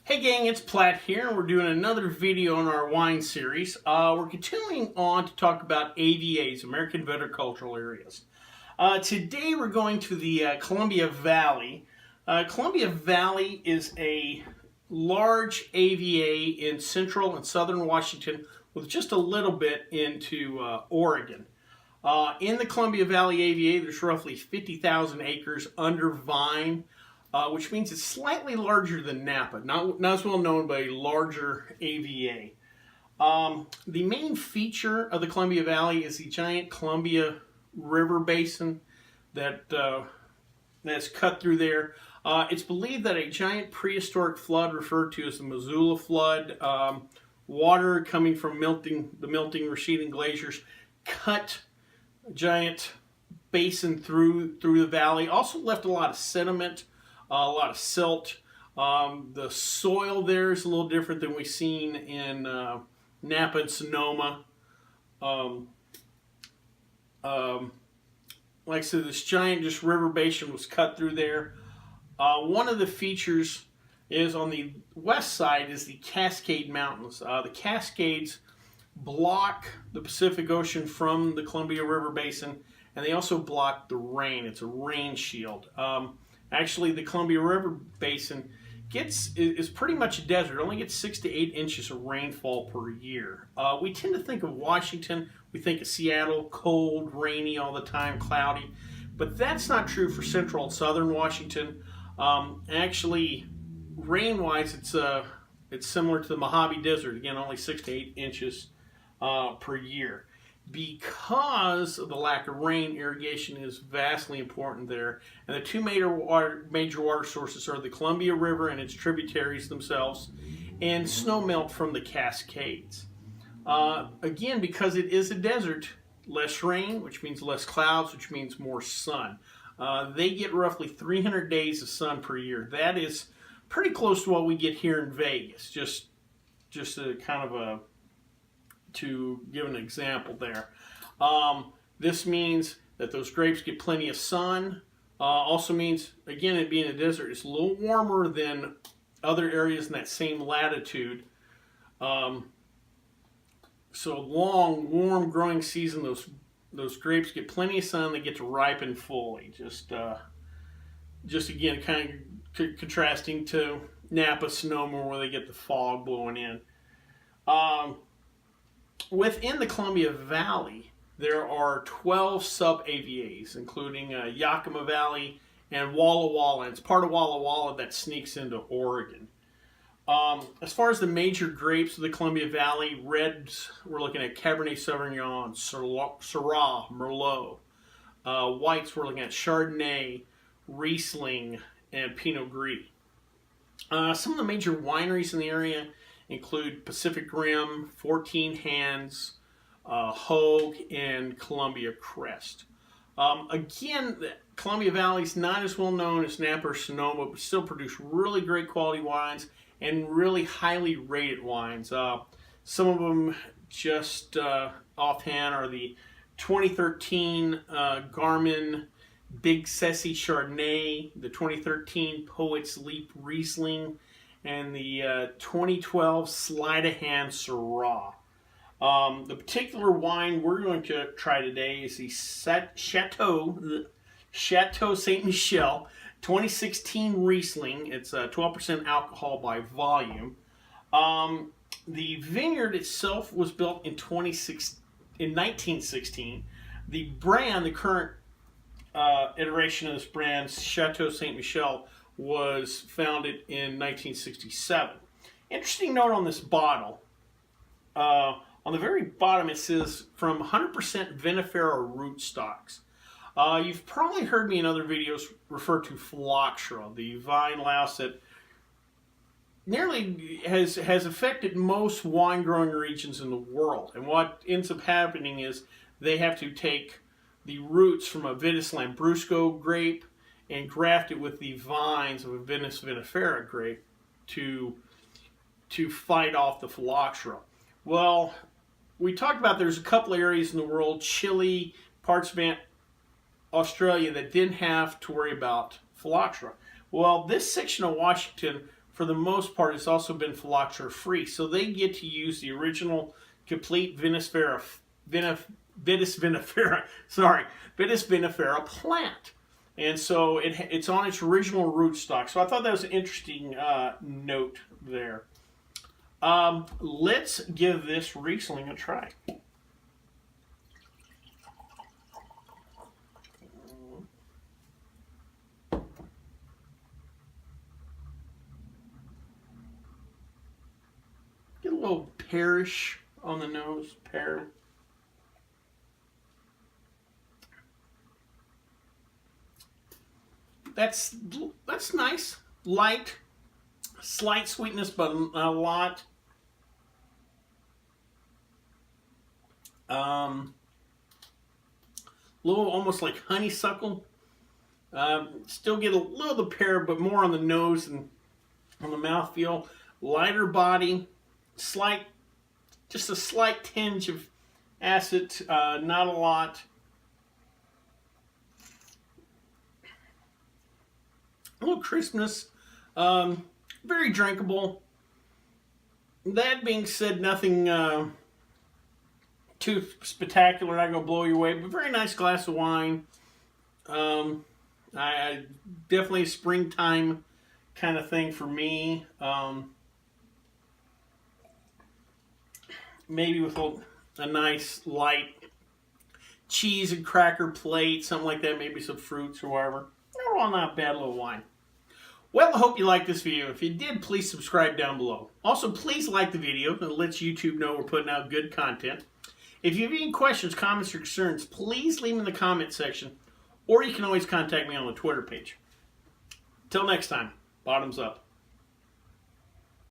Hey gang, it's Platt here, and we're doing another video in our wine series. We're continuing on to talk about AVAs, American Viticulture Areas. Today we're going to the Columbia Valley. Columbia Valley is a large AVA in central and southern Washington with just a little bit into Oregon. In the Columbia Valley AVA, there's roughly 50,000 acres under vine. Which means it's slightly larger than Napa, not as well known, but a larger AVA. The main feature of the Columbia Valley is the giant Columbia River basin that's cut through there. It's believed that a giant prehistoric flood referred to as the Missoula flood, water coming from the melting receding glaciers, cut a giant basin through the valley. Also left a lot of sediment. A lot of silt. The soil there is a little different than we've seen in Napa and Sonoma. Like I said, this giant river basin was cut through there. One of the features is on the west side is the Cascade Mountains. The Cascades block the Pacific Ocean from the Columbia River Basin, and they also block the rain. It's a rain shield. Actually, the Columbia River Basin is pretty much a desert. It only gets 6 to 8 inches of rainfall per year. We tend to think of Washington, we think of Seattle, cold, rainy all the time, cloudy. But that's not true for central and southern Washington. Actually, rain-wise, it's similar to the Mojave Desert. Again, only 6 to 8 inches per year. Because of the lack of rain, irrigation is vastly important there. And the two major water sources are the Columbia River and its tributaries themselves, and snowmelt from the Cascades. Again, because it is a desert, less rain, which means less clouds, which means more sun. They get roughly 300 days of sun per year. That is pretty close to what we get here in Vegas. Just a kind of to give an example there. This means that those grapes get plenty of sun. Also means, again, it being a desert, it's a little warmer than other areas in that same latitude. So long, warm growing season, those grapes get plenty of sun. They get to ripen fully. Just again, kind of contrasting to Napa, Sonoma, where they get the fog blowing in. Within the Columbia Valley, there are 12 sub-AVAs, including Yakima Valley and Walla Walla. It's part of Walla Walla that sneaks into Oregon. As far as the major grapes of the Columbia Valley, reds, we're looking at Cabernet Sauvignon, Syrah, Merlot. Whites, we're looking at Chardonnay, Riesling, and Pinot Gris. Some of the major wineries in the area include Pacific Rim, 14 Hands, Hogue, and Columbia Crest. Again, the Columbia Valley is not as well known as Napa or Sonoma, but still produce really great quality wines and really highly rated wines. Some of them, just offhand, are the 2013 Garmin Big Sessi Chardonnay, the 2013 Poets Leap Riesling, and the 2012 Sleight of Hand Syrah. The particular wine we're going to try today is the Chateau St. Michel 2016 Riesling. It's 12% alcohol by volume. The vineyard itself was built in 1916. The brand, the current iteration of this brand, Chateau St. Michel, was founded in 1967. Interesting note on this bottle. On the very bottom it says from 100% Vinifera rootstocks. You've probably heard me in other videos refer to phylloxera, the vine louse that nearly has affected most wine growing regions in the world. And what ends up happening is they have to take the roots from a Vitis lambrusco grape and graft it with the vines of a Vitis vinifera grape to fight off the phylloxera. Well, we talked about there's a couple areas in the world, Chile, parts of Australia, that didn't have to worry about phylloxera. Well, this section of Washington for the most part, it's also been phylloxera free. So they get to use the original complete Vitis vinifera plant. And so it's on its original rootstock. So I thought that was an interesting note there. Let's give this Riesling a try. Get a little pearish on the nose, pear. That's nice, light, slight sweetness, but a lot. Little almost like honeysuckle. Still get a little of the pear, but more on the nose and on the mouthfeel. Lighter body, just a slight tinge of acid, not a lot. A little crispness, very drinkable. That being said, nothing too spectacular, not gonna blow you away, but very nice glass of wine. I definitely a springtime kind of thing for me. Maybe with a nice light cheese and cracker plate, something like that, maybe some fruits or whatever. Overall, not bad little wine. Well, I hope you liked this video. If you did, please subscribe down below. Also, please like the video. It lets YouTube know we're putting out good content. If you have any questions, comments, or concerns, please leave them in the comment section, or you can always contact me on the Twitter page. Till next time, bottoms up.